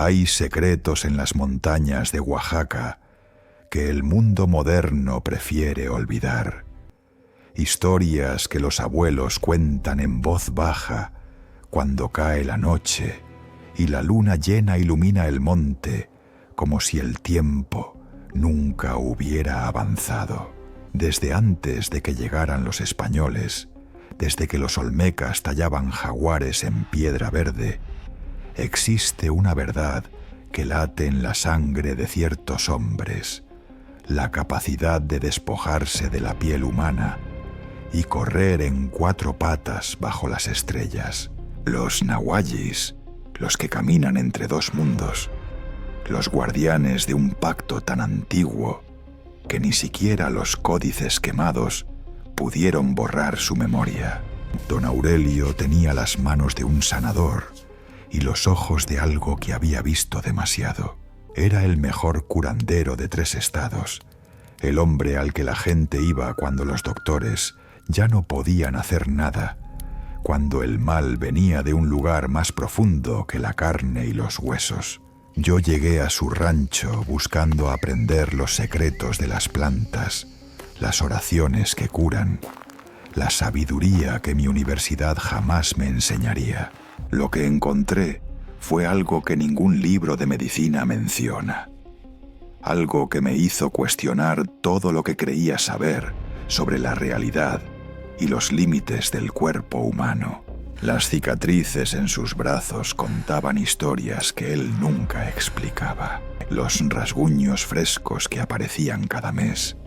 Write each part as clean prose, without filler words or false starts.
Hay secretos en las montañas de Oaxaca que el mundo moderno prefiere olvidar. Historias que los abuelos cuentan en voz baja cuando cae la noche y la luna llena ilumina el monte como si el tiempo nunca hubiera avanzado. Desde antes de que llegaran los españoles, desde que los olmecas tallaban jaguares en piedra verde, existe una verdad que late en la sangre de ciertos hombres, la capacidad de despojarse de la piel humana y correr en 4 patas bajo las estrellas. Los nahuallis, los que caminan entre 2 mundos, los guardianes de un pacto tan antiguo que ni siquiera los códices quemados pudieron borrar su memoria. Don Aurelio tenía las manos de un sanador y los ojos de algo que había visto demasiado. Era el mejor curandero de 3 estados, el hombre al que la gente iba cuando los doctores ya no podían hacer nada, cuando el mal venía de un lugar más profundo que la carne y los huesos. Yo llegué a su rancho buscando aprender los secretos de las plantas, las oraciones que curan, la sabiduría que mi universidad jamás me enseñaría. Lo que encontré fue algo que ningún libro de medicina menciona. Algo que me hizo cuestionar todo lo que creía saber sobre la realidad y los límites del cuerpo humano. Las cicatrices en sus brazos contaban historias que él nunca explicaba. Los rasguños frescos que aparecían cada mes,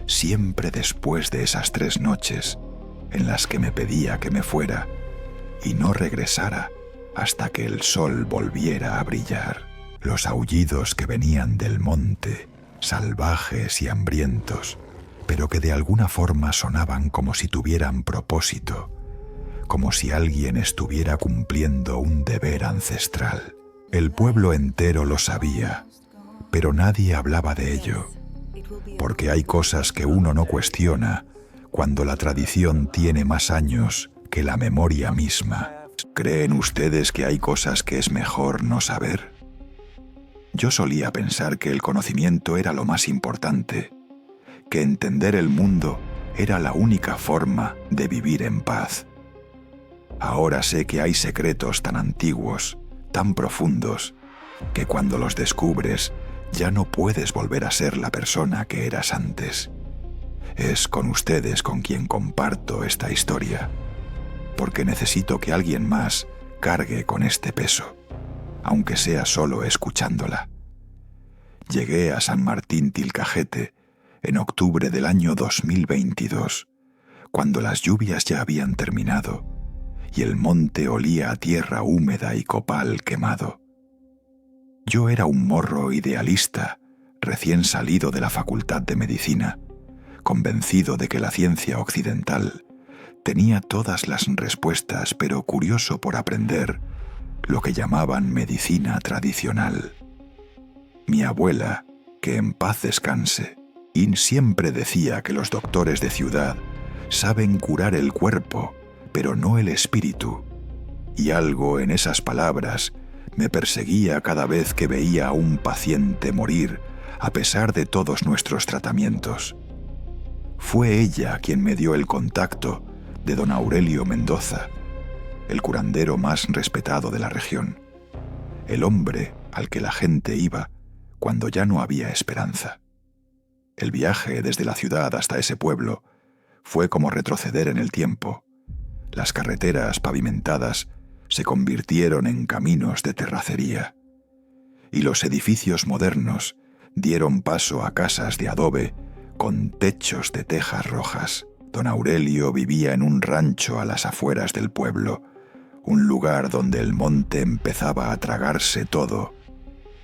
siempre después de esas 3 noches en las que me pedía que me fuera y no regresara hasta que el sol volviera a brillar. Los aullidos que venían del monte, salvajes y hambrientos, pero que de alguna forma sonaban como si tuvieran propósito, como si alguien estuviera cumpliendo un deber ancestral. El pueblo entero lo sabía, pero nadie hablaba de ello, porque hay cosas que uno no cuestiona cuando la tradición tiene más años que la memoria misma. ¿Creen ustedes que hay cosas que es mejor no saber? Yo solía pensar que el conocimiento era lo más importante, que entender el mundo era la única forma de vivir en paz. Ahora sé que hay secretos tan antiguos, tan profundos, que cuando los descubres ya no puedes volver a ser la persona que eras antes. Es con ustedes con quien comparto esta historia, porque necesito que alguien más cargue con este peso, aunque sea solo escuchándola. Llegué a San Martín Tilcajete en octubre del año 2022, cuando las lluvias ya habían terminado y el monte olía a tierra húmeda y copal quemado. Yo era un morro idealista, recién salido de la Facultad de Medicina, convencido de que la ciencia occidental tenía todas las respuestas, pero curioso por aprender lo que llamaban medicina tradicional. Mi abuela, que en paz descanse, siempre decía que los doctores de ciudad saben curar el cuerpo, pero no el espíritu, y algo en esas palabras me perseguía cada vez que veía a un paciente morir a pesar de todos nuestros tratamientos. Fue ella quien me dio el contacto de don Aurelio Mendoza, el curandero más respetado de la región, el hombre al que la gente iba cuando ya no había esperanza. El viaje desde la ciudad hasta ese pueblo fue como retroceder en el tiempo. Las carreteras pavimentadas se convirtieron en caminos de terracería, y los edificios modernos dieron paso a casas de adobe con techos de tejas rojas. Don Aurelio vivía en un rancho a las afueras del pueblo, un lugar donde el monte empezaba a tragarse todo,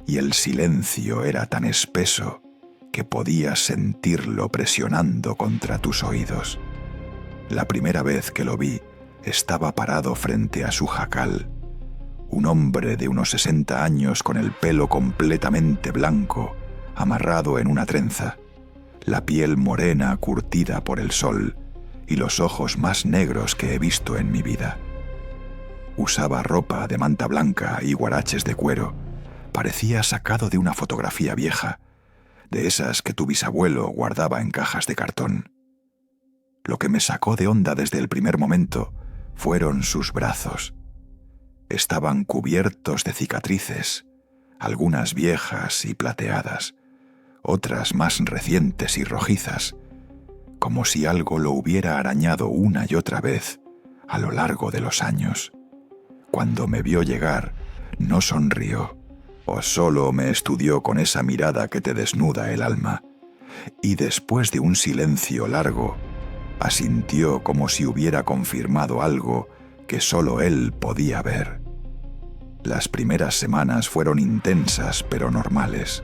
y el silencio era tan espeso que podías sentirlo presionando contra tus oídos. La primera vez que lo vi, estaba parado frente a su jacal, un hombre de unos 60 años con el pelo completamente blanco, amarrado en una trenza, la piel morena curtida por el sol y los ojos más negros que he visto en mi vida. Usaba ropa de manta blanca y guaraches de cuero, parecía sacado de una fotografía vieja, de esas que tu bisabuelo guardaba en cajas de cartón. Lo que me sacó de onda desde el primer momento fueron sus brazos. Estaban cubiertos de cicatrices, algunas viejas y plateadas, otras más recientes y rojizas, como si algo lo hubiera arañado una y otra vez a lo largo de los años. Cuando me vio llegar, no sonrió, o solo me estudió con esa mirada que te desnuda el alma, y después de un silencio largo, asintió como si hubiera confirmado algo que solo él podía ver. Las primeras semanas fueron intensas pero normales,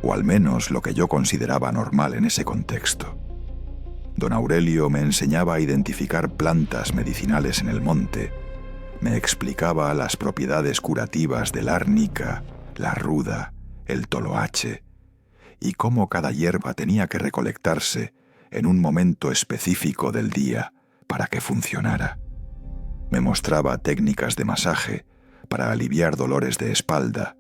o al menos lo que yo consideraba normal en ese contexto. Don Aurelio me enseñaba a identificar plantas medicinales en el monte, me explicaba las propiedades curativas del árnica, la ruda, el toloache, y cómo cada hierba tenía que recolectarse en un momento específico del día para que funcionara. Me mostraba técnicas de masaje para aliviar dolores de espalda,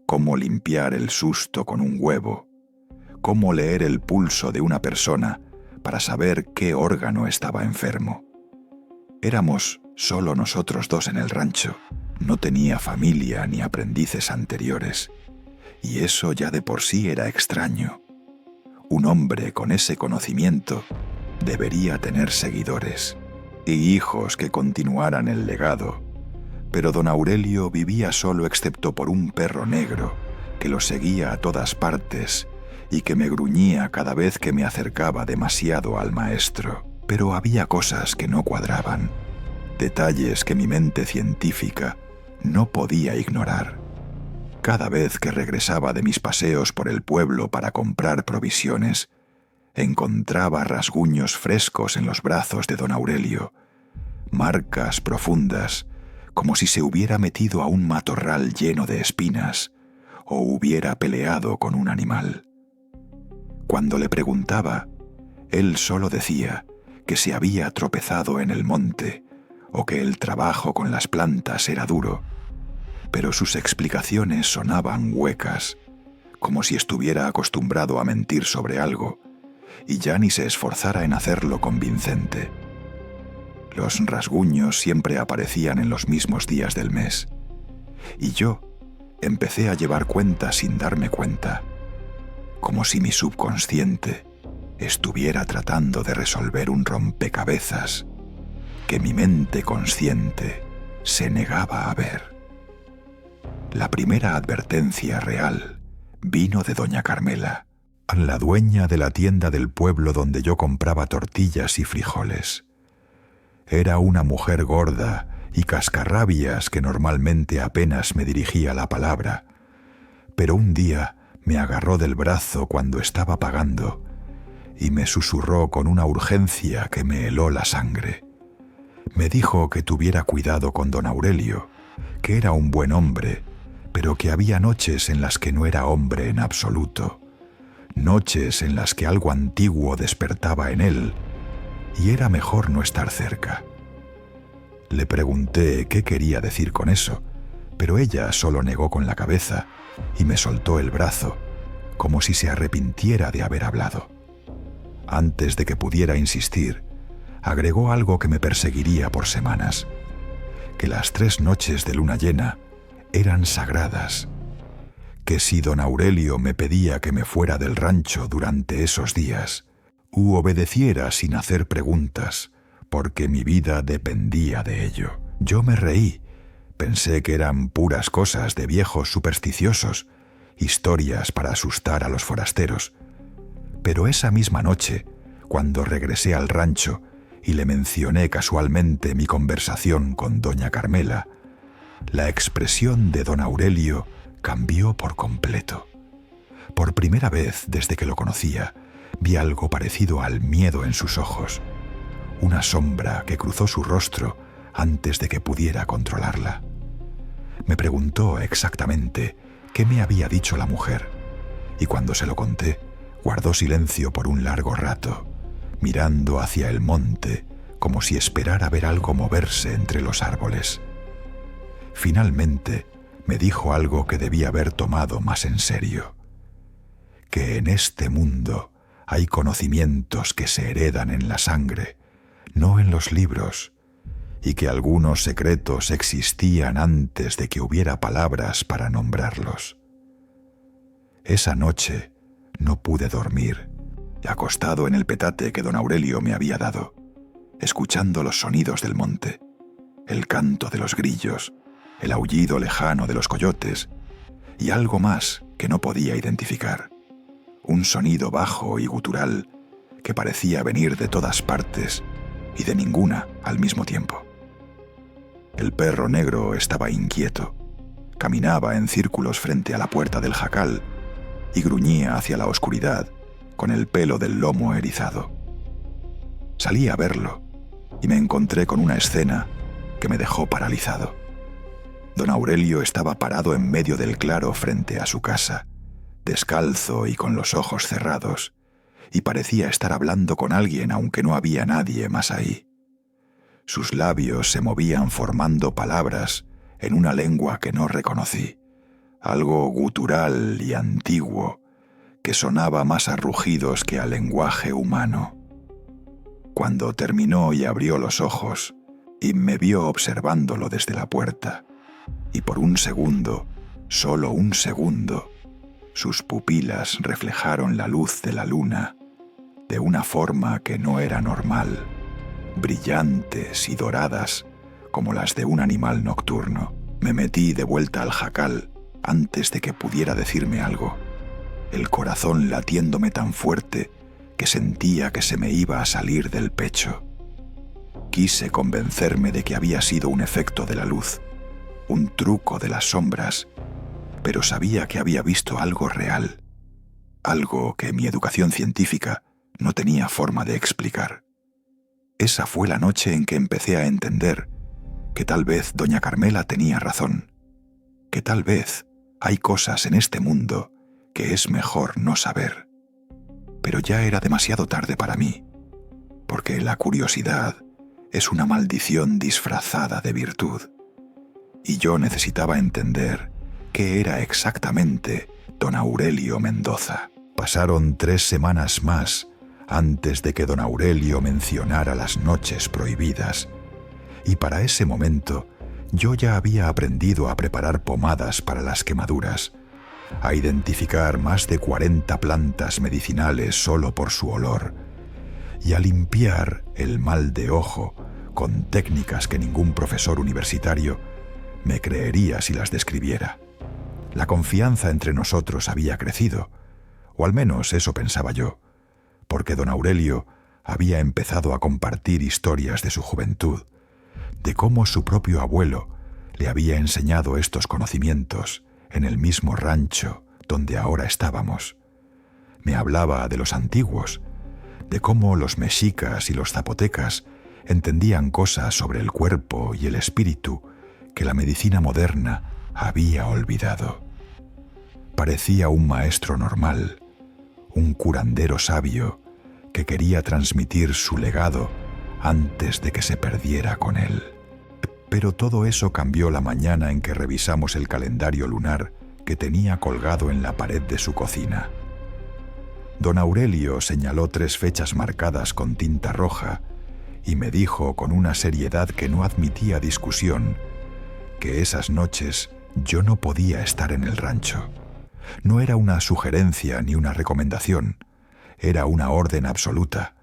cómo limpiar el susto con un huevo, cómo leer el pulso de una persona para saber qué órgano estaba enfermo. Éramos solo nosotros dos en el rancho, no tenía familia ni aprendices anteriores, y eso ya de por sí era extraño. Un hombre con ese conocimiento debería tener seguidores y hijos que continuaran el legado, pero don Aurelio vivía solo excepto por un perro negro que lo seguía a todas partes y que me gruñía cada vez que me acercaba demasiado al maestro. Pero había cosas que no cuadraban, detalles que mi mente científica no podía ignorar. Cada vez que regresaba de mis paseos por el pueblo para comprar provisiones, encontraba rasguños frescos en los brazos de don Aurelio, marcas profundas, como si se hubiera metido a un matorral lleno de espinas o hubiera peleado con un animal. Cuando le preguntaba, él solo decía que se había tropezado en el monte o que el trabajo con las plantas era duro, pero sus explicaciones sonaban huecas, como si estuviera acostumbrado a mentir sobre algo y ya ni se esforzara en hacerlo convincente. Los rasguños siempre aparecían en los mismos días del mes, y yo empecé a llevar cuenta sin darme cuenta, como si mi subconsciente estuviera tratando de resolver un rompecabezas que mi mente consciente se negaba a ver. La primera advertencia real vino de doña Carmela, la dueña de la tienda del pueblo donde yo compraba tortillas y frijoles. Era una mujer gorda y cascarrabias que normalmente apenas me dirigía la palabra, pero un día me agarró del brazo cuando estaba pagando y me susurró con una urgencia que me heló la sangre. Me dijo que tuviera cuidado con don Aurelio, que era un buen hombre, pero que había noches en las que no era hombre en absoluto, noches en las que algo antiguo despertaba en él y era mejor no estar cerca. Le pregunté qué quería decir con eso, pero ella solo negó con la cabeza y me soltó el brazo, como si se arrepintiera de haber hablado. Antes de que pudiera insistir, agregó algo que me perseguiría por semanas, que las 3 noches de luna llena eran sagradas, que si don Aurelio me pedía que me fuera del rancho durante esos días, obedeciera sin hacer preguntas, porque mi vida dependía de ello. Yo me reí, pensé que eran puras cosas de viejos supersticiosos, historias para asustar a los forasteros. Pero esa misma noche, cuando regresé al rancho y le mencioné casualmente mi conversación con doña Carmela, la expresión de don Aurelio cambió por completo. Por primera vez desde que lo conocía, vi algo parecido al miedo en sus ojos, una sombra que cruzó su rostro antes de que pudiera controlarla. Me preguntó exactamente qué me había dicho la mujer, y cuando se lo conté, guardó silencio por un largo rato, mirando hacia el monte como si esperara ver algo moverse entre los árboles. Finalmente, me dijo algo que debí haber tomado más en serio: que en este mundo hay conocimientos que se heredan en la sangre, no en los libros, y que algunos secretos existían antes de que hubiera palabras para nombrarlos. Esa noche no pude dormir, acostado en el petate que don Aurelio me había dado, escuchando los sonidos del monte, el canto de los grillos, el aullido lejano de los coyotes y algo más que no podía identificar, un sonido bajo y gutural que parecía venir de todas partes y de ninguna al mismo tiempo. El perro negro estaba inquieto, caminaba en círculos frente a la puerta del jacal y gruñía hacia la oscuridad con el pelo del lomo erizado. Salí a verlo y me encontré con una escena que me dejó paralizado. Don Aurelio estaba parado en medio del claro frente a su casa, descalzo y con los ojos cerrados, y parecía estar hablando con alguien aunque no había nadie más ahí. Sus labios se movían formando palabras en una lengua que no reconocí, algo gutural y antiguo que sonaba más a rugidos que a lenguaje humano. Cuando terminó y abrió los ojos y me vio observándolo desde la puerta, y por un segundo, solo un segundo, sus pupilas reflejaron la luz de la luna de una forma que no era normal, brillantes y doradas como las de un animal nocturno. Me metí de vuelta al jacal antes de que pudiera decirme algo, el corazón latiéndome tan fuerte que sentía que se me iba a salir del pecho. Quise convencerme de que había sido un efecto de la luz, un truco de las sombras, pero sabía que había visto algo real, algo que mi educación científica no tenía forma de explicar. Esa fue la noche en que empecé a entender que tal vez doña Carmela tenía razón, que tal vez hay cosas en este mundo que es mejor no saber. Pero ya era demasiado tarde para mí, porque la curiosidad es una maldición disfrazada de virtud, y yo necesitaba entender qué era exactamente don Aurelio Mendoza. Pasaron 3 semanas más antes de que don Aurelio mencionara las noches prohibidas, y para ese momento yo ya había aprendido a preparar pomadas para las quemaduras, a identificar más de 40 plantas medicinales solo por su olor, y a limpiar el mal de ojo con técnicas que ningún profesor universitario me creería si las describiera. La confianza entre nosotros había crecido, o al menos eso pensaba yo, porque don Aurelio había empezado a compartir historias de su juventud, de cómo su propio abuelo le había enseñado estos conocimientos en el mismo rancho donde ahora estábamos. Me hablaba de los antiguos, de cómo los mexicas y los zapotecas entendían cosas sobre el cuerpo y el espíritu que la medicina moderna había olvidado. Parecía un maestro normal, un curandero sabio que quería transmitir su legado antes de que se perdiera con él. Pero todo eso cambió la mañana en que revisamos el calendario lunar que tenía colgado en la pared de su cocina. Don Aurelio señaló 3 fechas marcadas con tinta roja y me dijo con una seriedad que no admitía discusión que esas noches yo no podía estar en el rancho. No era una sugerencia ni una recomendación, era una orden absoluta.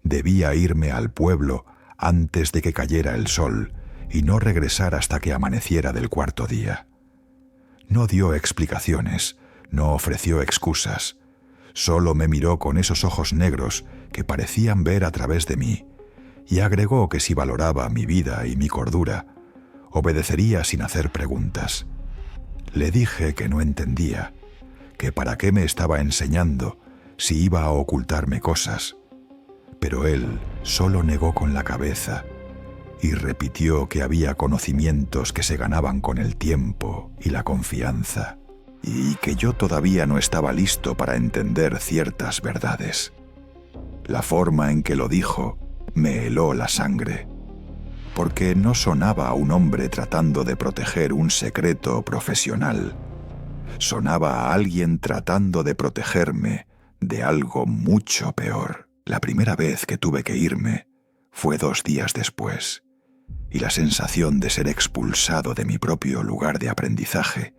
Debía irme al pueblo antes de que cayera el sol y no regresar hasta que amaneciera del 4.º día. No dio explicaciones, no ofreció excusas, solo me miró con esos ojos negros que parecían ver a través de mí y agregó que si valoraba mi vida y mi cordura, obedecería sin hacer preguntas. Le dije que no entendía, que para qué me estaba enseñando si iba a ocultarme cosas, pero él solo negó con la cabeza y repitió que había conocimientos que se ganaban con el tiempo y la confianza, y que yo todavía no estaba listo para entender ciertas verdades. La forma en que lo dijo me heló la sangre. porque no sonaba a un hombre tratando de proteger un secreto profesional. Sonaba a alguien tratando de protegerme de algo mucho peor. La primera vez que tuve que irme fue 2 días después, y la sensación de ser expulsado de mi propio lugar de aprendizaje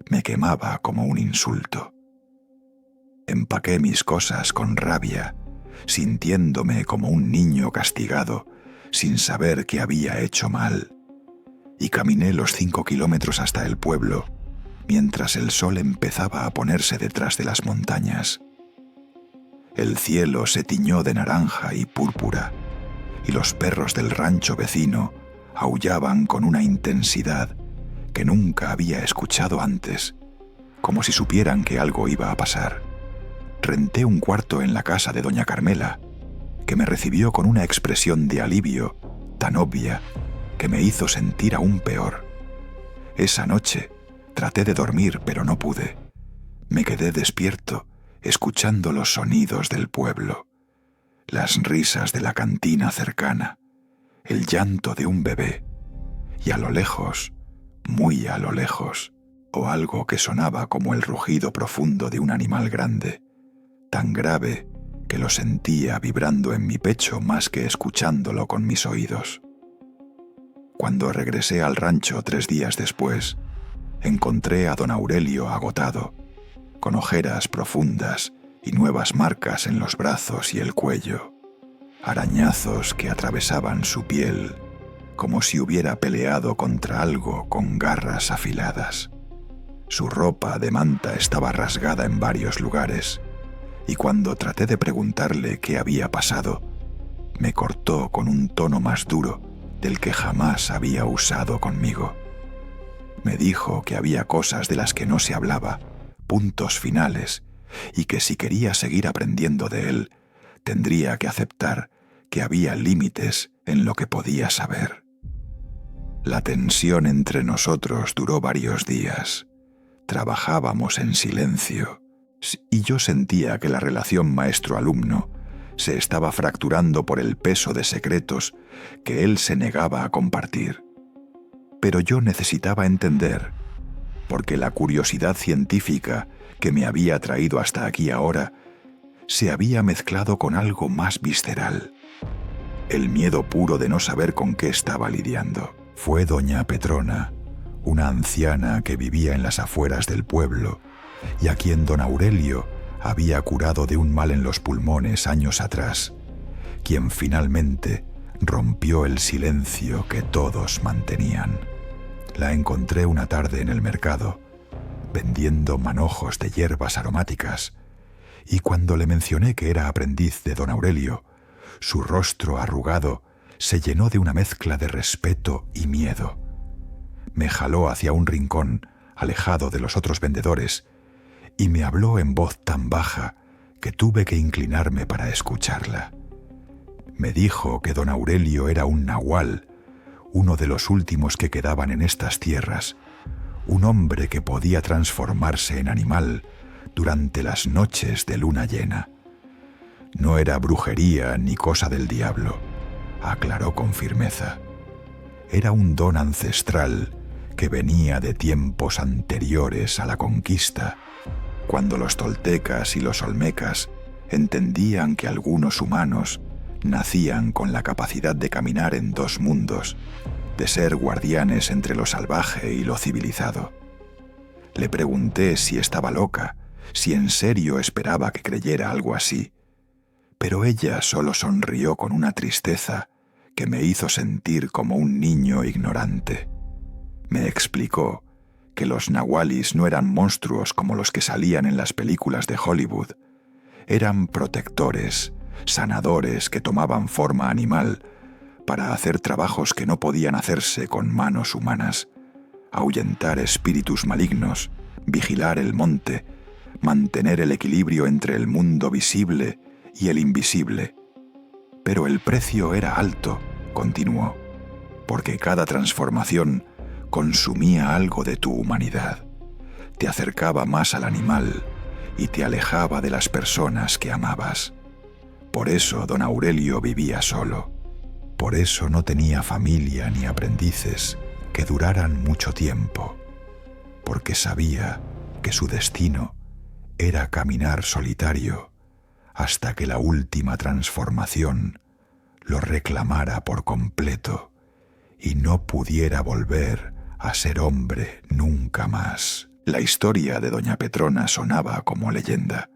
me quemaba como un insulto. Empaqué mis cosas con rabia, sintiéndome como un niño castigado, sin saber que había hecho mal, y caminé los 5 kilómetros hasta el pueblo, mientras el sol empezaba a ponerse detrás de las montañas. El cielo se tiñó de naranja y púrpura, y los perros del rancho vecino aullaban con una intensidad que nunca había escuchado antes, como si supieran que algo iba a pasar. Renté un cuarto en la casa de doña Carmela, que me recibió con una expresión de alivio tan obvia que me hizo sentir aún peor. Esa noche traté de dormir, pero no pude. Me quedé despierto, escuchando los sonidos del pueblo, las risas de la cantina cercana, el llanto de un bebé, y a lo lejos, muy a lo lejos, o algo que sonaba como el rugido profundo de un animal grande, tan grave que lo sentía vibrando en mi pecho más que escuchándolo con mis oídos. Cuando regresé al rancho 3 días después, encontré a don Aurelio agotado, con ojeras profundas y nuevas marcas en los brazos y el cuello, arañazos que atravesaban su piel como si hubiera peleado contra algo con garras afiladas. Su ropa de manta estaba rasgada en varios lugares, y cuando traté de preguntarle qué había pasado, me cortó con un tono más duro del que jamás había usado conmigo. Me dijo que había cosas de las que no se hablaba, puntos finales, y que si quería seguir aprendiendo de él, tendría que aceptar que había límites en lo que podía saber. La tensión entre nosotros duró varios días. Trabajábamos en silencio, y yo sentía que la relación maestro-alumno se estaba fracturando por el peso de secretos que él se negaba a compartir. Pero yo necesitaba entender, porque la curiosidad científica que me había traído hasta aquí ahora se había mezclado con algo más visceral, el miedo puro de no saber con qué estaba lidiando. Fue doña Petrona, una anciana que vivía en las afueras del pueblo y a quien don Aurelio había curado de un mal en los pulmones años atrás, quien finalmente rompió el silencio que todos mantenían. La encontré una tarde en el mercado, vendiendo manojos de hierbas aromáticas, y cuando le mencioné que era aprendiz de don Aurelio, su rostro arrugado se llenó de una mezcla de respeto y miedo. Me jaló hacia un rincón, alejado de los otros vendedores, y me habló en voz tan baja que tuve que inclinarme para escucharla. Me dijo que don Aurelio era un nahual, uno de los últimos que quedaban en estas tierras, un hombre que podía transformarse en animal durante las noches de luna llena. No era brujería ni cosa del diablo, aclaró con firmeza. Era un don ancestral que venía de tiempos anteriores a la conquista, cuando los toltecas y los olmecas entendían que algunos humanos nacían con la capacidad de caminar en 2 mundos, de ser guardianes entre lo salvaje y lo civilizado. Le pregunté si estaba loca, si en serio esperaba que creyera algo así, pero ella solo sonrió con una tristeza que me hizo sentir como un niño ignorante. Me explicó que los nahualis no eran monstruos como los que salían en las películas de Hollywood. Eran protectores, sanadores que tomaban forma animal para hacer trabajos que no podían hacerse con manos humanas, ahuyentar espíritus malignos, vigilar el monte, mantener el equilibrio entre el mundo visible y el invisible. Pero el precio era alto, continuó, porque cada transformación consumía algo de tu humanidad, te acercaba más al animal y te alejaba de las personas que amabas. Por eso don Aurelio vivía solo. Por eso no tenía familia ni aprendices que duraran mucho tiempo, porque sabía que su destino era caminar solitario hasta que la última transformación lo reclamara por completo y no pudiera volver a ser hombre nunca más. La historia de doña Petrona sonaba como leyenda,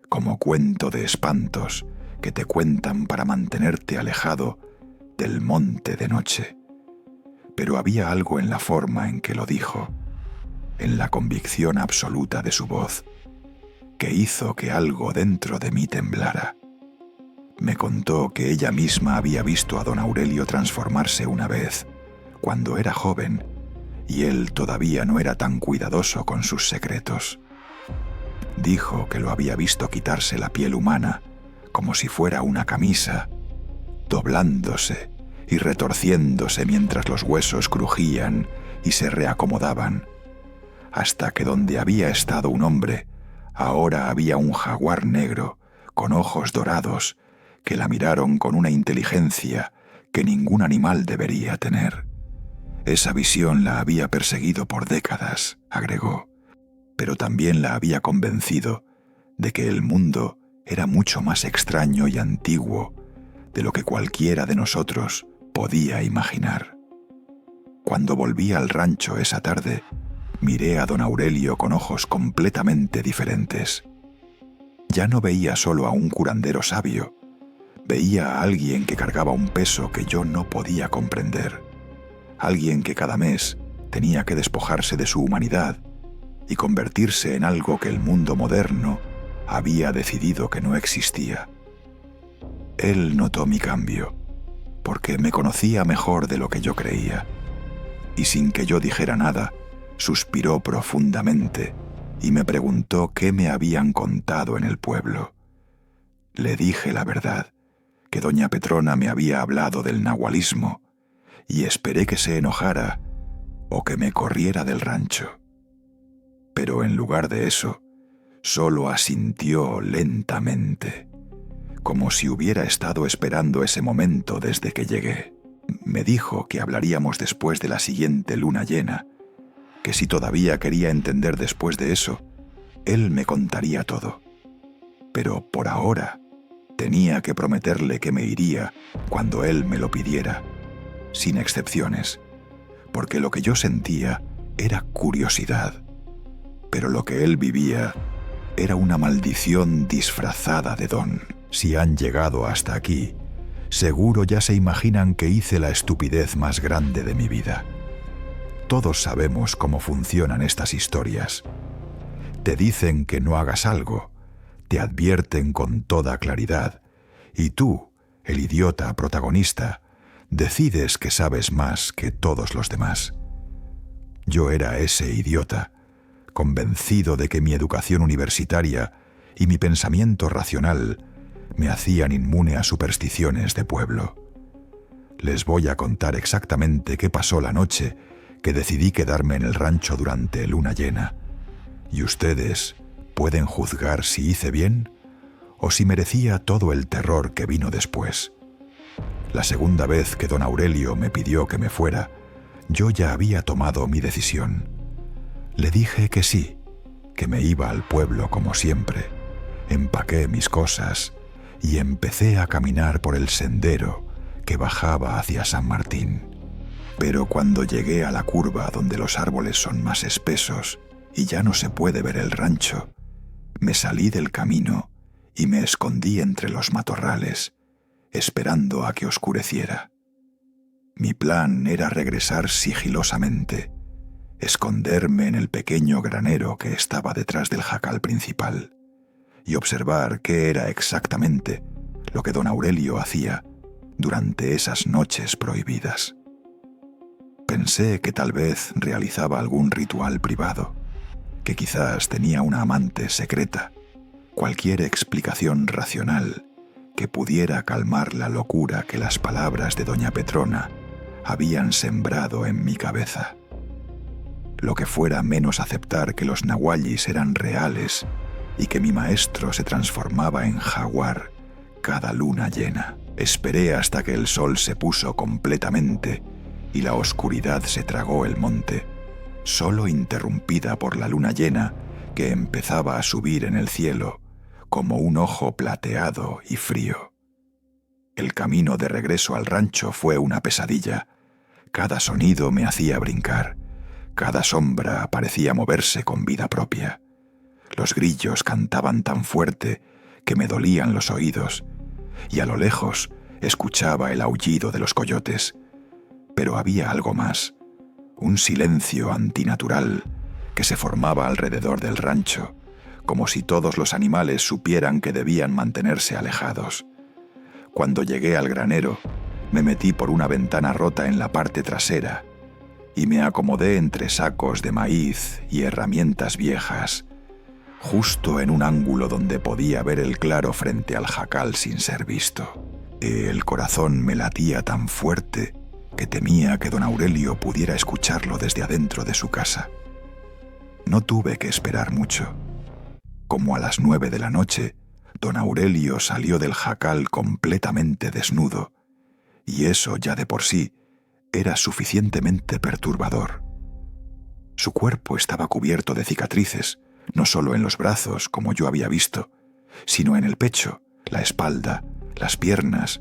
como cuento de espantos que te cuentan para mantenerte alejado del monte de noche. Pero había algo en la forma en que lo dijo, en la convicción absoluta de su voz, que hizo que algo dentro de mí temblara. Me contó que ella misma había visto a don Aurelio transformarse una vez, cuando era joven, y él todavía no era tan cuidadoso con sus secretos. Dijo que lo había visto quitarse la piel humana, como si fuera una camisa, doblándose y retorciéndose mientras los huesos crujían y se reacomodaban, hasta que donde había estado un hombre, ahora había un jaguar negro con ojos dorados que la miraron con una inteligencia que ningún animal debería tener. Esa visión la había perseguido por décadas, agregó, pero también la había convencido de que el mundo era mucho más extraño y antiguo de lo que cualquiera de nosotros podía imaginar. Cuando volví al rancho esa tarde, miré a don Aurelio con ojos completamente diferentes. Ya no veía solo a un curandero sabio, veía a alguien que cargaba un peso que yo no podía comprender, alguien que cada mes tenía que despojarse de su humanidad y convertirse en algo que el mundo moderno había decidido que no existía. Él notó mi cambio, porque me conocía mejor de lo que yo creía, y sin que yo dijera nada, suspiró profundamente y me preguntó qué me habían contado en el pueblo. Le dije la verdad, que doña Petrona me había hablado del nahualismo, y esperé que se enojara o que me corriera del rancho. Pero en lugar de eso, solo asintió lentamente, como si hubiera estado esperando ese momento desde que llegué. Me dijo que hablaríamos después de la siguiente luna llena, que si todavía quería entender después de eso, él me contaría todo. Pero por ahora tenía que prometerle que me iría cuando él me lo pidiera, sin excepciones, porque lo que yo sentía era curiosidad, pero lo que él vivía era una maldición disfrazada de don. Si han llegado hasta aquí, seguro ya se imaginan que hice la estupidez más grande de mi vida. Todos sabemos cómo funcionan estas historias. Te dicen que no hagas algo, te advierten con toda claridad, y tú, el idiota protagonista, decides que sabes más que todos los demás. Yo era ese idiota, convencido de que mi educación universitaria y mi pensamiento racional me hacían inmune a supersticiones de pueblo. Les voy a contar exactamente qué pasó la noche que decidí quedarme en el rancho durante luna llena, y ustedes pueden juzgar si hice bien o si merecía todo el terror que vino después. La segunda vez que don Aurelio me pidió que me fuera, yo ya había tomado mi decisión. Le dije que sí, que me iba al pueblo como siempre. Empaqué mis cosas y empecé a caminar por el sendero que bajaba hacia San Martín. Pero cuando llegué a la curva donde los árboles son más espesos y ya no se puede ver el rancho, me salí del camino y me escondí entre los matorrales, esperando a que oscureciera. Mi plan era regresar sigilosamente, esconderme en el pequeño granero que estaba detrás del jacal principal y observar qué era exactamente lo que don Aurelio hacía durante esas noches prohibidas. Pensé que tal vez realizaba algún ritual privado, que quizás tenía una amante secreta, cualquier explicación racional que pudiera calmar la locura que las palabras de doña Petrona habían sembrado en mi cabeza. Lo que fuera menos aceptar que los nahuallis eran reales y que mi maestro se transformaba en jaguar cada luna llena. Esperé hasta que el sol se puso completamente y la oscuridad se tragó el monte, solo interrumpida por la luna llena que empezaba a subir en el cielo como un ojo plateado y frío. El camino de regreso al rancho fue una pesadilla. Cada sonido me hacía brincar, cada sombra parecía moverse con vida propia. Los grillos cantaban tan fuerte que me dolían los oídos, y a lo lejos escuchaba el aullido de los coyotes. Pero había algo más, un silencio antinatural que se formaba alrededor del rancho, como si todos los animales supieran que debían mantenerse alejados. Cuando llegué al granero, me metí por una ventana rota en la parte trasera y me acomodé entre sacos de maíz y herramientas viejas, justo en un ángulo donde podía ver el claro frente al jacal sin ser visto. El corazón me latía tan fuerte que temía que don Aurelio pudiera escucharlo desde adentro de su casa. No tuve que esperar mucho. Como a las 9 de la noche, don Aurelio salió del jacal completamente desnudo, y eso ya de por sí era suficientemente perturbador. Su cuerpo estaba cubierto de cicatrices, no solo en los brazos, como yo había visto, sino en el pecho, la espalda, las piernas,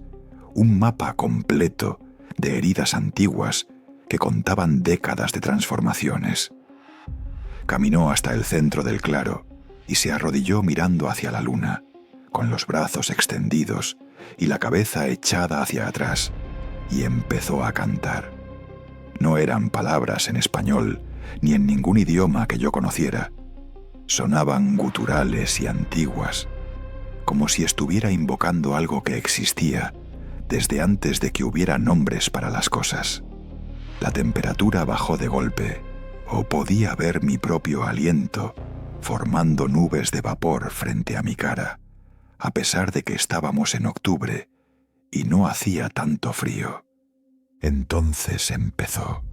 un mapa completo de heridas antiguas que contaban décadas de transformaciones. Caminó hasta el centro del claro y se arrodilló mirando hacia la luna, con los brazos extendidos y la cabeza echada hacia atrás, y empezó a cantar. No eran palabras en español, ni en ningún idioma que yo conociera. Sonaban guturales y antiguas, como si estuviera invocando algo que existía desde antes de que hubiera nombres para las cosas. La temperatura bajó de golpe, o podía ver mi propio aliento formando nubes de vapor frente a mi cara, a pesar de que estábamos en octubre y no hacía tanto frío. Entonces empezó.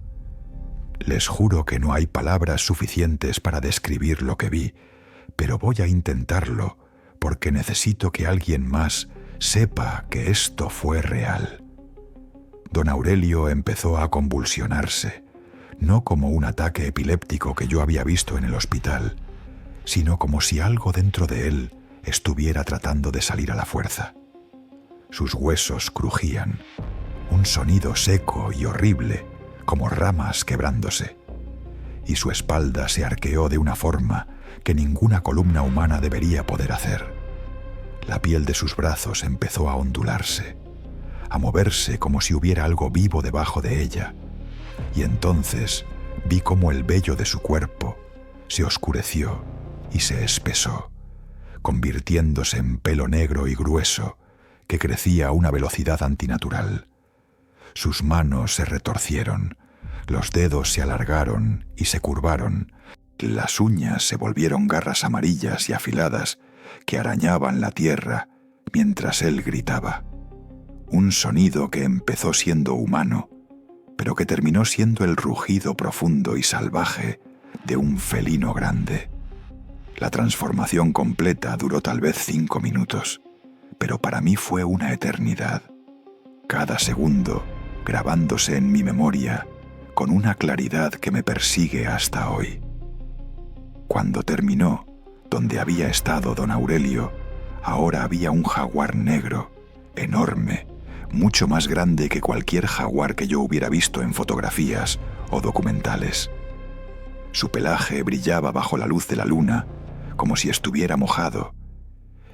Les juro que no hay palabras suficientes para describir lo que vi, pero voy a intentarlo porque necesito que alguien más sepa que esto fue real. Don Aurelio empezó a convulsionarse, no como un ataque epiléptico que yo había visto en el hospital, sino como si algo dentro de él estuviera tratando de salir a la fuerza. Sus huesos crujían, un sonido seco y horrible, como ramas quebrándose, y su espalda se arqueó de una forma que ninguna columna humana debería poder hacer. La piel de sus brazos empezó a ondularse, a moverse como si hubiera algo vivo debajo de ella, y entonces vi cómo el vello de su cuerpo se oscureció y se espesó, convirtiéndose en pelo negro y grueso que crecía a una velocidad antinatural. Sus manos se retorcieron, los dedos se alargaron y se curvaron, las uñas se volvieron garras amarillas y afiladas que arañaban la tierra mientras él gritaba. Un sonido que empezó siendo humano, pero que terminó siendo el rugido profundo y salvaje de un felino grande. La transformación completa duró tal vez 5 minutos, pero para mí fue una eternidad. Cada segundo grabándose en mi memoria con una claridad que me persigue hasta hoy. Cuando terminó, donde había estado don Aurelio, ahora había un jaguar negro, enorme, mucho más grande que cualquier jaguar que yo hubiera visto en fotografías o documentales. Su pelaje brillaba bajo la luz de la luna, como si estuviera mojado,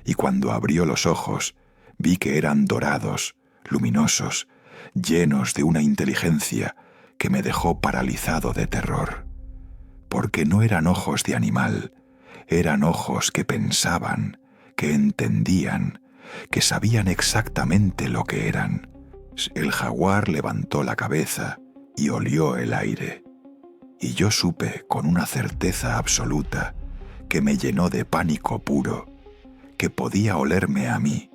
y cuando abrió los ojos, vi que eran dorados, luminosos, llenos de una inteligencia que me dejó paralizado de terror. Porque no eran ojos de animal, eran ojos que pensaban, que entendían, que sabían exactamente lo que eran. El jaguar levantó la cabeza y olió el aire, y yo supe con una certeza absoluta que me llenó de pánico puro, que podía olerme a mí,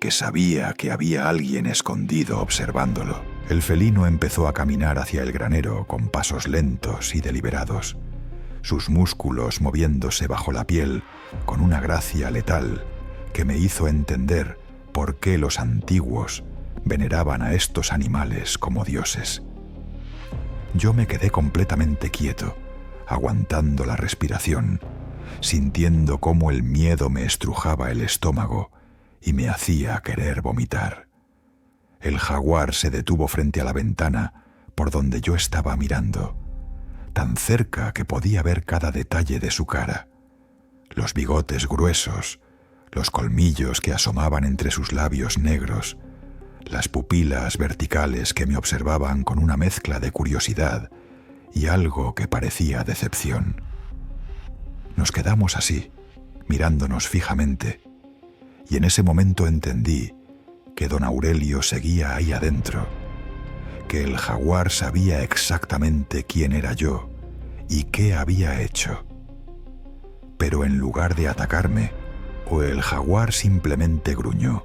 que sabía que había alguien escondido observándolo. El felino empezó a caminar hacia el granero con pasos lentos y deliberados, sus músculos moviéndose bajo la piel con una gracia letal que me hizo entender por qué los antiguos veneraban a estos animales como dioses. Yo me quedé completamente quieto, aguantando la respiración, sintiendo cómo el miedo me estrujaba el estómago y me hacía querer vomitar. El jaguar se detuvo frente a la ventana por donde yo estaba mirando, tan cerca que podía ver cada detalle de su cara. Los bigotes gruesos, los colmillos que asomaban entre sus labios negros, las pupilas verticales que me observaban con una mezcla de curiosidad y algo que parecía decepción. Nos quedamos así, mirándonos fijamente, y en ese momento entendí que don Aurelio seguía ahí adentro, que el jaguar sabía exactamente quién era yo y qué había hecho. Pero en lugar de atacarme, o el jaguar simplemente gruñó,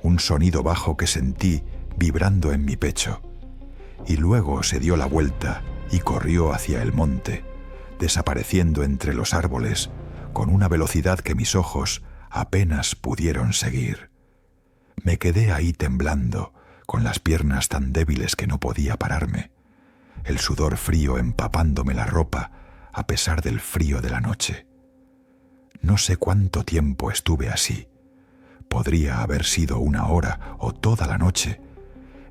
un sonido bajo que sentí vibrando en mi pecho, y luego se dio la vuelta y corrió hacia el monte, desapareciendo entre los árboles con una velocidad que mis ojos apenas pudieron seguir. Me quedé ahí temblando, con las piernas tan débiles que no podía pararme, el sudor frío empapándome la ropa a pesar del frío de la noche. No sé cuánto tiempo estuve así. Podría haber sido 1 hora o toda la noche.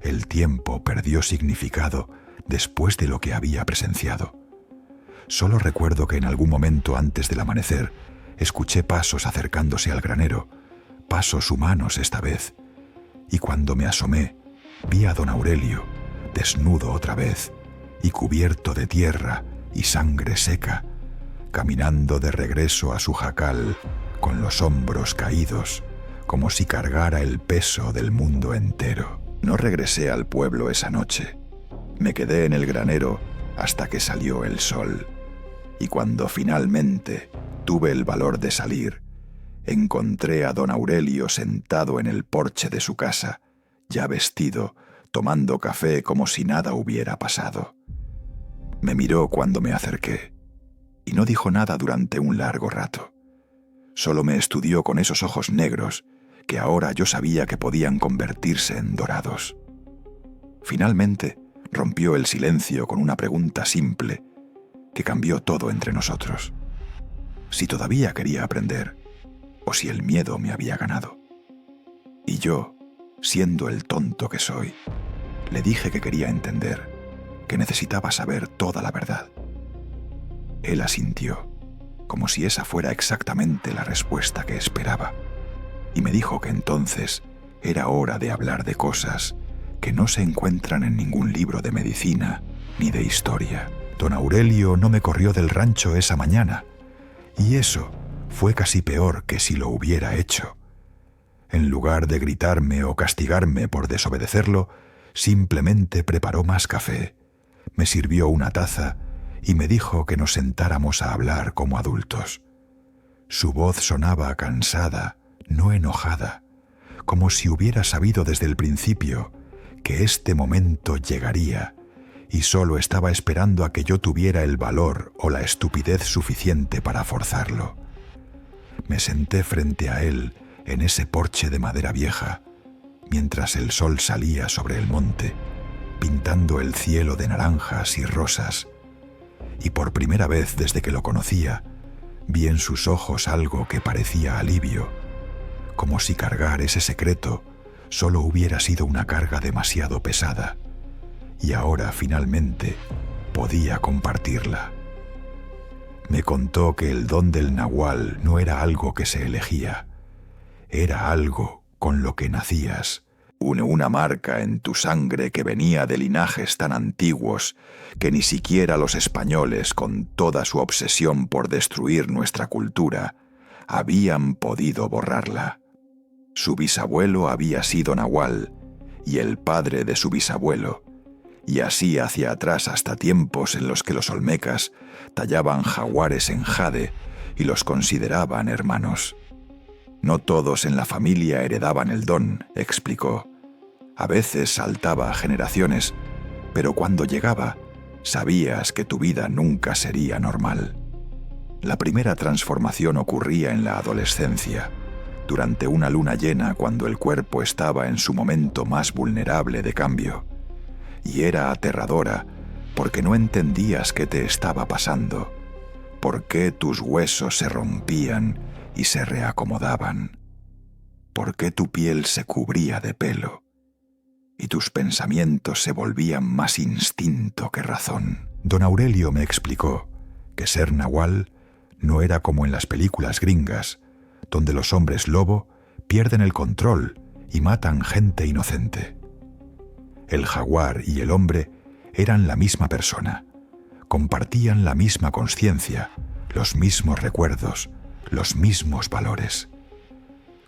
El tiempo perdió significado después de lo que había presenciado. Solo recuerdo que en algún momento antes del amanecer escuché pasos acercándose al granero, pasos humanos esta vez, y cuando me asomé, vi a don Aurelio, desnudo otra vez, y cubierto de tierra y sangre seca, caminando de regreso a su jacal con los hombros caídos, como si cargara el peso del mundo entero. No regresé al pueblo esa noche. Me quedé en el granero hasta que salió el sol. Y cuando finalmente tuve el valor de salir, encontré a don Aurelio sentado en el porche de su casa, ya vestido, tomando café como si nada hubiera pasado. Me miró cuando me acerqué y no dijo nada durante un largo rato. Solo me estudió con esos ojos negros que ahora yo sabía que podían convertirse en dorados. Finalmente rompió el silencio con una pregunta simple que cambió todo entre nosotros. Si todavía quería aprender o si el miedo me había ganado. Y yo, siendo el tonto que soy, le dije que quería entender, que necesitaba saber toda la verdad. Él asintió, como si esa fuera exactamente la respuesta que esperaba, y me dijo que entonces era hora de hablar de cosas que no se encuentran en ningún libro de medicina ni de historia. Don Aurelio no me corrió del rancho esa mañana, y eso fue casi peor que si lo hubiera hecho. En lugar de gritarme o castigarme por desobedecerlo, simplemente preparó más café, me sirvió una taza y me dijo que nos sentáramos a hablar como adultos. Su voz sonaba cansada, no enojada, como si hubiera sabido desde el principio que este momento llegaría y solo estaba esperando a que yo tuviera el valor o la estupidez suficiente para forzarlo. Me senté frente a él en ese porche de madera vieja, mientras el sol salía sobre el monte, pintando el cielo de naranjas y rosas, y por primera vez desde que lo conocía, vi en sus ojos algo que parecía alivio, como si cargar ese secreto solo hubiera sido una carga demasiado pesada, y ahora finalmente podía compartirla. Me contó que el don del nahual no era algo que se elegía, era algo con lo que nacías, una marca en tu sangre que venía de linajes tan antiguos que ni siquiera los españoles, con toda su obsesión por destruir nuestra cultura, habían podido borrarla. Su bisabuelo había sido nahual, y el padre de su bisabuelo, y así hacia atrás hasta tiempos en los que los olmecas tallaban jaguares en jade y los consideraban hermanos. No todos en la familia heredaban el don, explicó. A veces saltaba a generaciones, pero cuando llegaba, sabías que tu vida nunca sería normal. La primera transformación ocurría en la adolescencia, durante una luna llena cuando el cuerpo estaba en su momento más vulnerable de cambio, y era aterradora porque no entendías qué te estaba pasando, por qué tus huesos se rompían y se reacomodaban, por qué tu piel se cubría de pelo y tus pensamientos se volvían más instinto que razón. Don Aurelio me explicó que ser nahual no era como en las películas gringas, donde los hombres lobo pierden el control y matan gente inocente. El jaguar y el hombre eran la misma persona, compartían la misma conciencia, los mismos recuerdos, los mismos valores.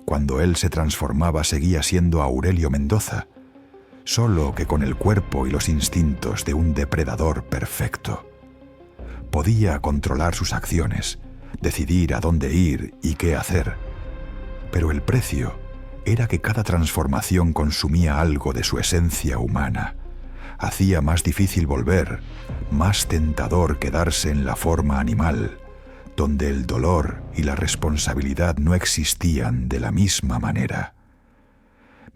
Cuando él se transformaba seguía siendo Aurelio Mendoza, solo que con el cuerpo y los instintos de un depredador perfecto. Podía controlar sus acciones, decidir a dónde ir y qué hacer, pero el precio era que cada transformación consumía algo de su esencia humana, hacía más difícil volver, más tentador quedarse en la forma animal, donde el dolor y la responsabilidad no existían de la misma manera.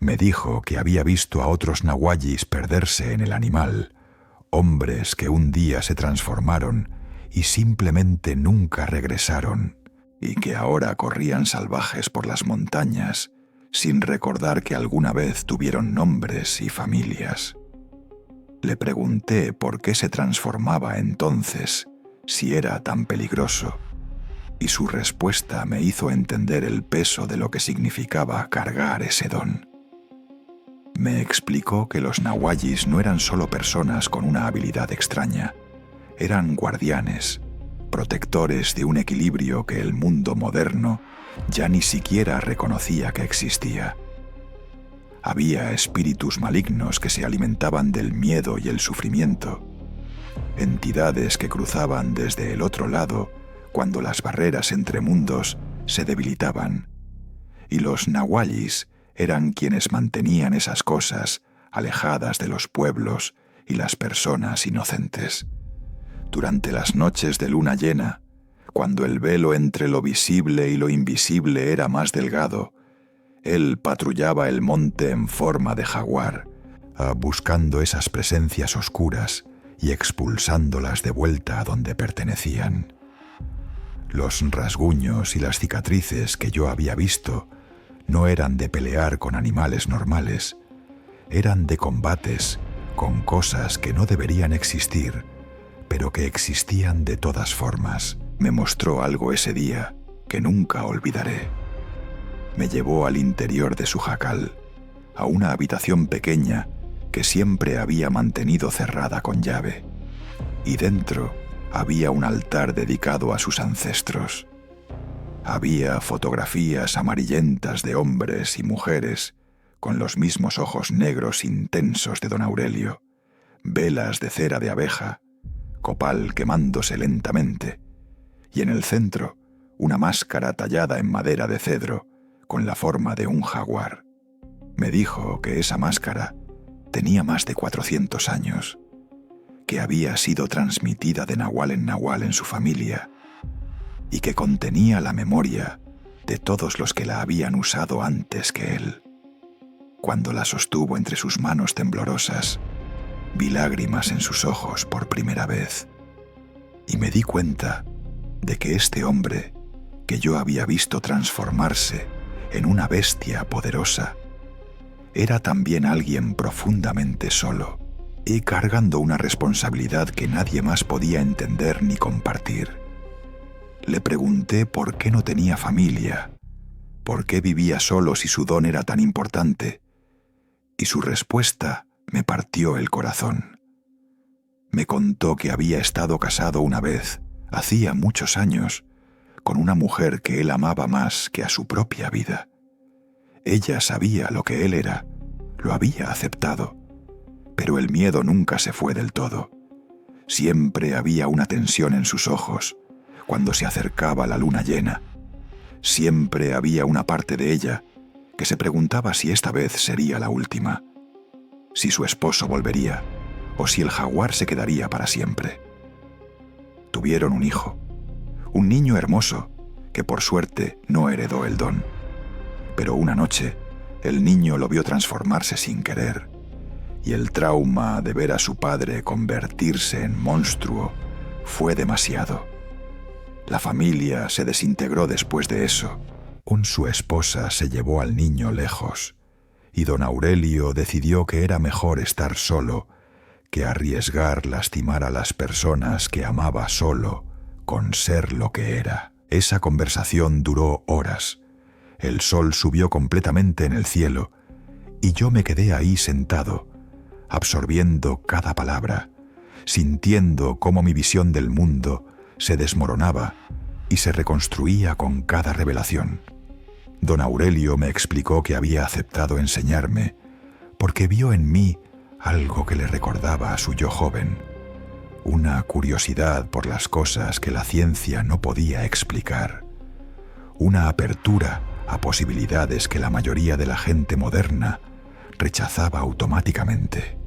Me dijo que había visto a otros nahuallis perderse en el animal, hombres que un día se transformaron y simplemente nunca regresaron, y que ahora corrían salvajes por las montañas, sin recordar que alguna vez tuvieron nombres y familias. Le pregunté por qué se transformaba entonces, si era tan peligroso, y su respuesta me hizo entender el peso de lo que significaba cargar ese don. Me explicó que los nahuallis no eran solo personas con una habilidad extraña, eran guardianes, protectores de un equilibrio que el mundo moderno ya ni siquiera reconocía que existía. Había espíritus malignos que se alimentaban del miedo y el sufrimiento, entidades que cruzaban desde el otro lado cuando las barreras entre mundos se debilitaban, y los nahuallis eran quienes mantenían esas cosas alejadas de los pueblos y las personas inocentes. Durante las noches de luna llena, cuando el velo entre lo visible y lo invisible era más delgado, él patrullaba el monte en forma de jaguar, buscando esas presencias oscuras y expulsándolas de vuelta a donde pertenecían. Los rasguños y las cicatrices que yo había visto no eran de pelear con animales normales, eran de combates con cosas que no deberían existir, pero que existían de todas formas. Me mostró algo ese día que nunca olvidaré. Me llevó al interior de su jacal, a una habitación pequeña que siempre había mantenido cerrada con llave, y dentro había un altar dedicado a sus ancestros. Había fotografías amarillentas de hombres y mujeres con los mismos ojos negros intensos de don Aurelio, velas de cera de abeja, copal quemándose lentamente, y en el centro una máscara tallada en madera de cedro con la forma de un jaguar. Me dijo que esa máscara tenía más de 400 años, que había sido transmitida de nahual en su familia y que contenía la memoria de todos los que la habían usado antes que él. Cuando la sostuvo entre sus manos temblorosas, vi lágrimas en sus ojos por primera vez y me di cuenta de que este hombre que yo había visto transformarse en una bestia poderosa era también alguien profundamente solo y cargando una responsabilidad que nadie más podía entender ni compartir. Le pregunté por qué no tenía familia, por qué vivía solo si su don era tan importante, y su respuesta me partió el corazón. Me contó que había estado casado una vez, hacía muchos años, con una mujer que él amaba más que a su propia vida. Ella sabía lo que él era, lo había aceptado, pero el miedo nunca se fue del todo. Siempre había una tensión en sus ojos cuando se acercaba la luna llena. Siempre había una parte de ella que se preguntaba si esta vez sería la última, si su esposo volvería o si el jaguar se quedaría para siempre. Tuvieron un hijo, un niño hermoso que por suerte no heredó el don. pero una noche el niño lo vio transformarse sin querer, y el trauma de ver a su padre convertirse en monstruo fue demasiado. La familia se desintegró después de eso. Su esposa se llevó al niño lejos, y don Aurelio decidió que era mejor estar solo que arriesgar lastimar a las personas que amaba solo con ser lo que era. Esa conversación duró horas. El sol subió completamente en el cielo y yo me quedé ahí sentado, absorbiendo cada palabra, sintiendo cómo mi visión del mundo se desmoronaba y se reconstruía con cada revelación. Don Aurelio me explicó que había aceptado enseñarme porque vio en mí algo que le recordaba a su yo joven, una curiosidad por las cosas que la ciencia no podía explicar, una apertura a posibilidades que la mayoría de la gente moderna rechazaba automáticamente.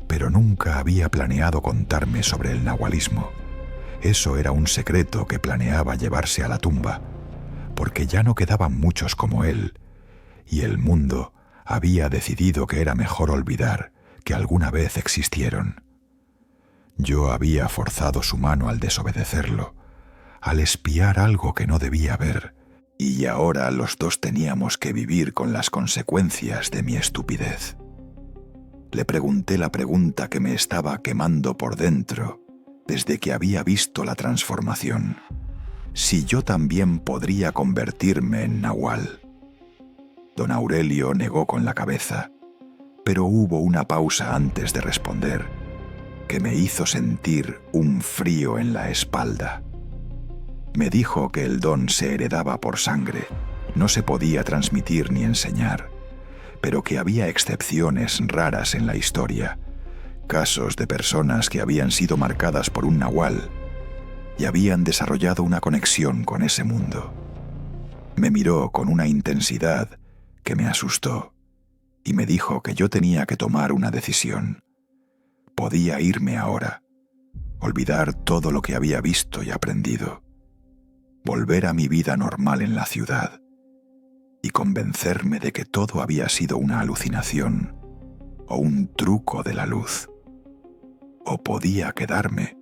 Pero nunca había planeado contarme sobre el nahualismo. Eso era un secreto que planeaba llevarse a la tumba, porque ya no quedaban muchos como él, y el mundo había decidido que era mejor olvidar que alguna vez existieron. Yo había forzado su mano al desobedecerlo, al espiar algo que no debía ver, y ahora los dos teníamos que vivir con las consecuencias de mi estupidez. Le pregunté la pregunta que me estaba quemando por dentro desde que había visto la transformación: si yo también podría convertirme en nahual. Don Aurelio negó con la cabeza, pero hubo una pausa antes de responder que me hizo sentir un frío en la espalda. Me dijo que el don se heredaba por sangre, no se podía transmitir ni enseñar, pero que había excepciones raras en la historia, casos de personas que habían sido marcadas por un nahual y habían desarrollado una conexión con ese mundo. Me miró con una intensidad que me asustó y me dijo que yo tenía que tomar una decisión. Podía irme ahora, olvidar todo lo que había visto y aprendido, volver a mi vida normal en la ciudad y convencerme de que todo había sido una alucinación o un truco de la luz. O podía quedarme,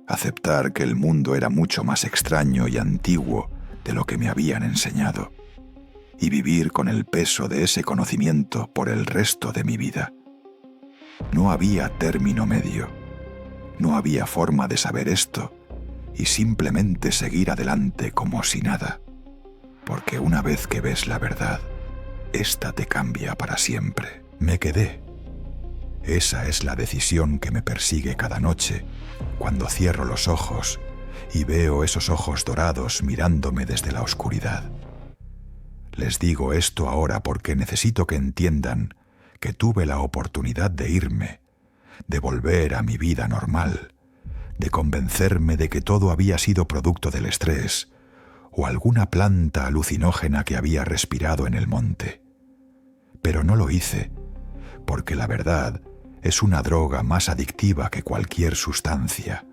aceptar que el mundo era mucho más extraño y antiguo de lo que me habían enseñado, y vivir con el peso de ese conocimiento por el resto de mi vida. No había término medio, no había forma de saber esto y simplemente seguir adelante como si nada, porque una vez que ves la verdad, esta te cambia para siempre. Me quedé. Esa es la decisión que me persigue cada noche cuando cierro los ojos y veo esos ojos dorados mirándome desde la oscuridad. Les digo esto ahora porque necesito que entiendan que tuve la oportunidad de irme, de volver a mi vida normal, de convencerme de que todo había sido producto del estrés o alguna planta alucinógena que había respirado en el monte. Pero no lo hice, porque la verdad es una droga más adictiva que cualquier sustancia,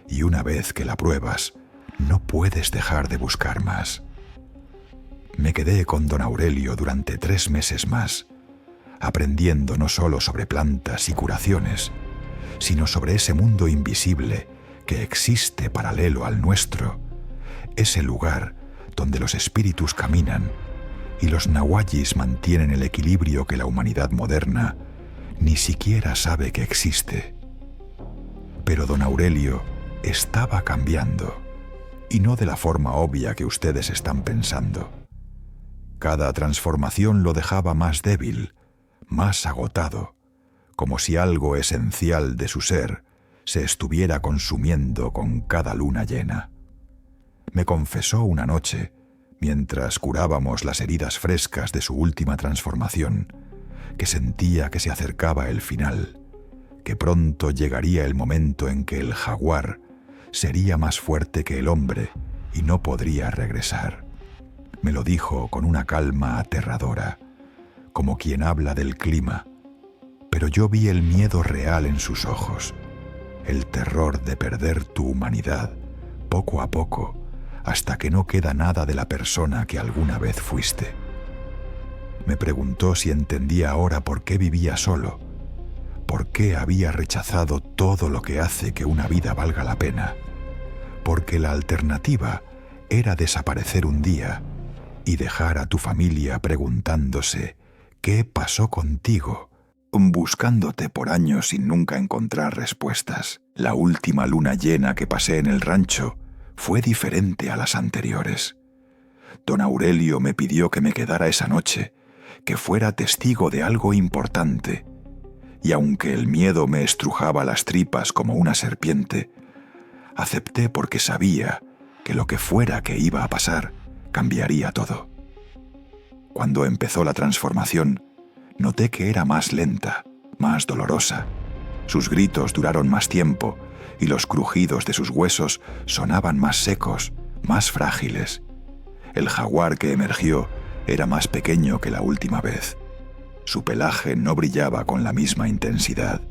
y una vez que la pruebas, no puedes dejar de buscar más. Me quedé con don Aurelio durante 3 meses más, aprendiendo no solo sobre plantas y curaciones, sino sobre ese mundo invisible que existe paralelo al nuestro, ese lugar donde los espíritus caminan y los nahuallis mantienen el equilibrio que la humanidad moderna ni siquiera sabe que existe. Pero don Aurelio estaba cambiando, y no de la forma obvia que ustedes están pensando. Cada transformación lo dejaba más débil, más agotado, como si algo esencial de su ser se estuviera consumiendo con cada luna llena. Me confesó una noche, mientras curábamos las heridas frescas de su última transformación, que sentía que se acercaba el final, que pronto llegaría el momento en que el jaguar sería más fuerte que el hombre y no podría regresar. Me lo dijo con una calma aterradora, como quien habla del clima, pero yo vi el miedo real en sus ojos, el terror de perder tu humanidad poco a poco hasta que no queda nada de la persona que alguna vez fuiste. Me preguntó si entendía ahora por qué vivía solo, por qué había rechazado todo lo que hace que una vida valga la pena, porque la alternativa era desaparecer un día y dejar a tu familia preguntándose ¿qué pasó contigo?, buscándote por años sin nunca encontrar respuestas. La última luna llena que pasé en el rancho fue diferente a las anteriores. Don Aurelio me pidió que me quedara esa noche, que fuera testigo de algo importante, y aunque el miedo me estrujaba las tripas como una serpiente, acepté porque sabía que lo que fuera que iba a pasar cambiaría todo. Cuando empezó la transformación, noté que era más lenta, más dolorosa. Sus gritos duraron más tiempo y los crujidos de sus huesos sonaban más secos, más frágiles. El jaguar que emergió era más pequeño que la última vez. Su pelaje no brillaba con la misma intensidad.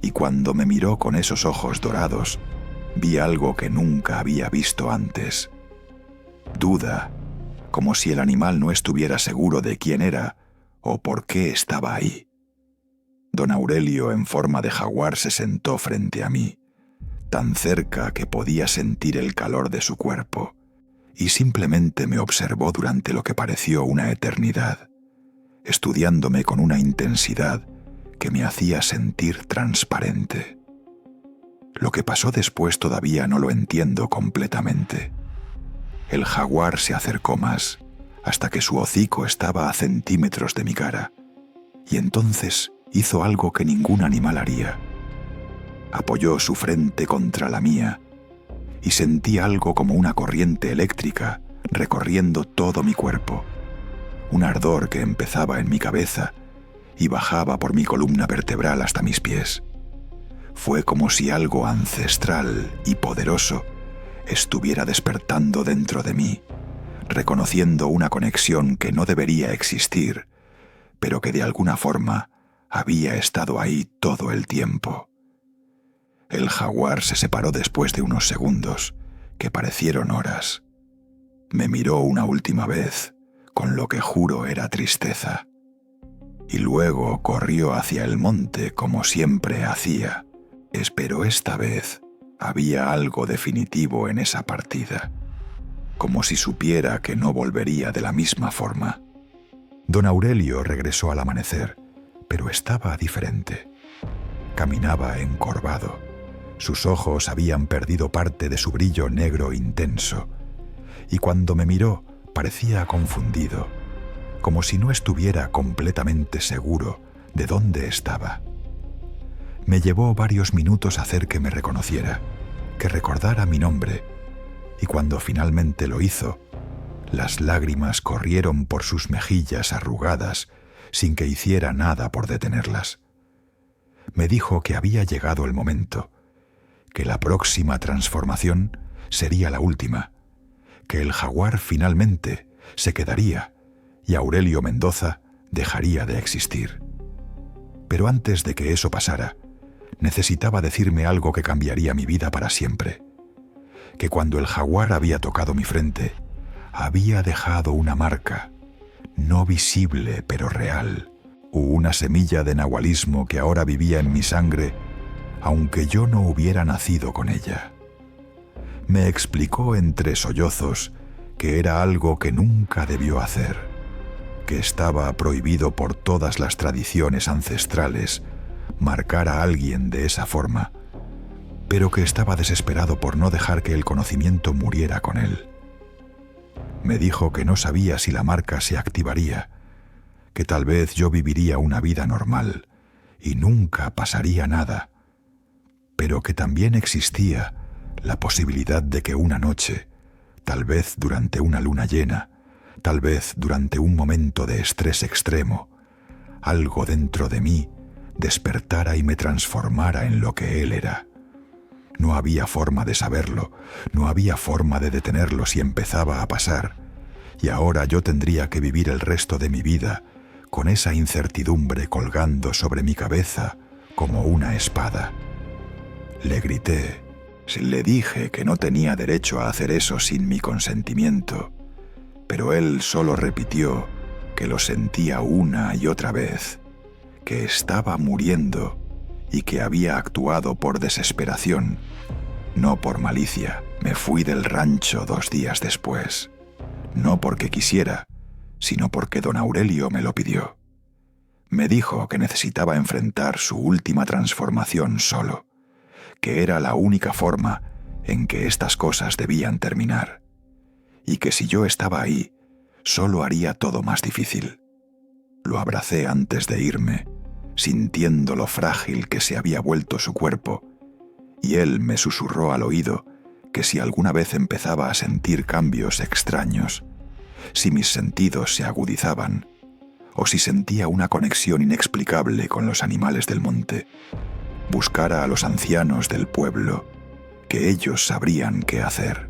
Y cuando me miró con esos ojos dorados, vi algo que nunca había visto antes. Duda, como si el animal no estuviera seguro de quién era o por qué estaba ahí. Don Aurelio en forma de jaguar se sentó frente a mí, tan cerca que podía sentir el calor de su cuerpo, y simplemente me observó durante lo que pareció una eternidad, estudiándome con una intensidad que me hacía sentir transparente. Lo que pasó después todavía no lo entiendo completamente. El jaguar se acercó más, hasta que su hocico estaba a centímetros de mi cara, y entonces hizo algo que ningún animal haría. Apoyó su frente contra la mía, y sentí algo como una corriente eléctrica recorriendo todo mi cuerpo, un ardor que empezaba en mi cabeza y bajaba por mi columna vertebral hasta mis pies. Fue como si algo ancestral y poderoso estuviera despertando dentro de mí, reconociendo una conexión que no debería existir, pero que de alguna forma había estado ahí todo el tiempo. El jaguar se separó después de unos segundos, que parecieron horas. Me miró una última vez, con lo que juro era tristeza, y luego corrió hacia el monte como siempre hacía. Pero esta vez había algo definitivo en esa partida, como si supiera que no volvería de la misma forma. Don Aurelio regresó al amanecer, pero estaba diferente. Caminaba encorvado. Sus ojos habían perdido parte de su brillo negro intenso, y cuando me miró parecía confundido, como si no estuviera completamente seguro de dónde estaba. Me llevó varios minutos hacer que me reconociera, que recordara mi nombre, y cuando finalmente lo hizo, las lágrimas corrieron por sus mejillas arrugadas sin que hiciera nada por detenerlas. Me dijo que había llegado el momento, que la próxima transformación sería la última, que el jaguar finalmente se quedaría y Aurelio Mendoza dejaría de existir. Pero antes de que eso pasara, necesitaba decirme algo que cambiaría mi vida para siempre. Que cuando el jaguar había tocado mi frente, había dejado una marca, no visible pero real, una semilla de nahualismo que ahora vivía en mi sangre, aunque yo no hubiera nacido con ella. Me explicó entre sollozos que era algo que nunca debió hacer, que estaba prohibido por todas las tradiciones ancestrales marcar a alguien de esa forma, pero que estaba desesperado por no dejar que el conocimiento muriera con él. Me dijo que no sabía si la marca se activaría, que tal vez yo viviría una vida normal y nunca pasaría nada, pero que también existía la posibilidad de que una noche, tal vez durante una luna llena, tal vez durante un momento de estrés extremo, algo dentro de mí despertara y me transformara en lo que él era. No había forma de saberlo, no había forma de detenerlo si empezaba a pasar, y ahora yo tendría que vivir el resto de mi vida con esa incertidumbre colgando sobre mi cabeza como una espada. Le grité, le dije que no tenía derecho a hacer eso sin mi consentimiento, pero él solo repitió que lo sentía una y otra vez, que estaba muriendo y que había actuado por desesperación, no por malicia. Me fui del rancho 2 días después, no porque quisiera, sino porque don Aurelio me lo pidió. Me dijo que necesitaba enfrentar su última transformación solo, que era la única forma en que estas cosas debían terminar, y que si yo estaba ahí, solo haría todo más difícil. Lo abracé antes de irme, sintiendo lo frágil que se había vuelto su cuerpo, y él me susurró al oído que si alguna vez empezaba a sentir cambios extraños, si mis sentidos se agudizaban, o si sentía una conexión inexplicable con los animales del monte, buscara a los ancianos del pueblo, que ellos sabrían qué hacer.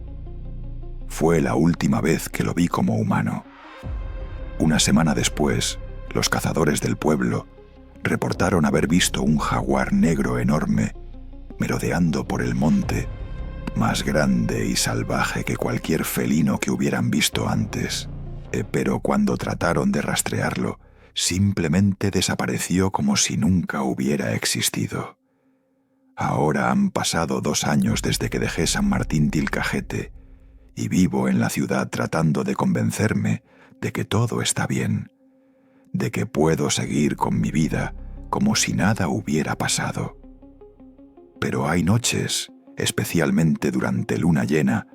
Fue la última vez que lo vi como humano. Una semana después, los cazadores del pueblo reportaron haber visto un jaguar negro enorme merodeando por el monte, más grande y salvaje que cualquier felino que hubieran visto antes. Pero cuando trataron de rastrearlo, simplemente desapareció como si nunca hubiera existido. Ahora han pasado 2 años desde que dejé San Martín Tilcajete y vivo en la ciudad tratando de convencerme de que todo está bien, de que puedo seguir con mi vida como si nada hubiera pasado. Pero hay noches, especialmente durante luna llena,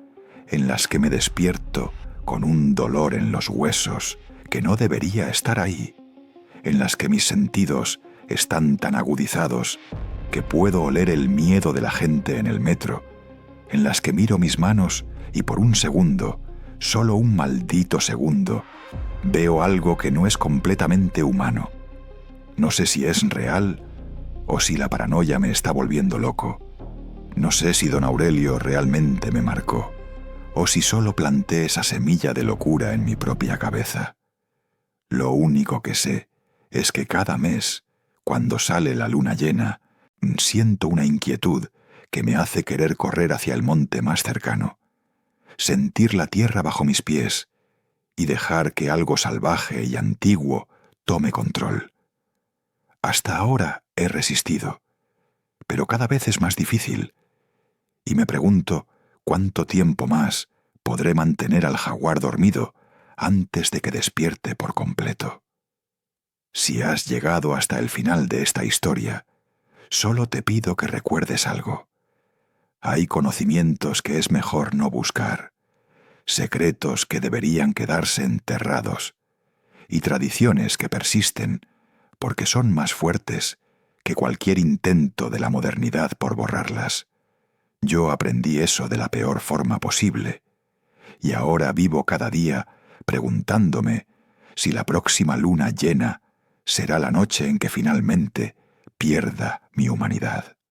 en las que me despierto con un dolor en los huesos que no debería estar ahí, en las que mis sentidos están tan agudizados que puedo oler el miedo de la gente en el metro, en las que miro mis manos y por un segundo, solo un maldito segundo, veo algo que no es completamente humano. No sé si es real o si la paranoia me está volviendo loco. No sé si don Aurelio realmente me marcó o si solo planté esa semilla de locura en mi propia cabeza. Lo único que sé es que cada mes, cuando sale la luna llena, siento una inquietud que me hace querer correr hacia el monte más cercano, sentir la tierra bajo mis pies y dejar que algo salvaje y antiguo tome control. Hasta ahora he resistido, pero cada vez es más difícil, y me pregunto cuánto tiempo más podré mantener al jaguar dormido antes de que despierte por completo. Si has llegado hasta el final de esta historia, solo te pido que recuerdes algo. Hay conocimientos que es mejor no buscar, secretos que deberían quedarse enterrados, y tradiciones que persisten porque son más fuertes que cualquier intento de la modernidad por borrarlas. Yo aprendí eso de la peor forma posible, y ahora vivo cada día preguntándome si la próxima luna llena será la noche en que finalmente pierda mi humanidad.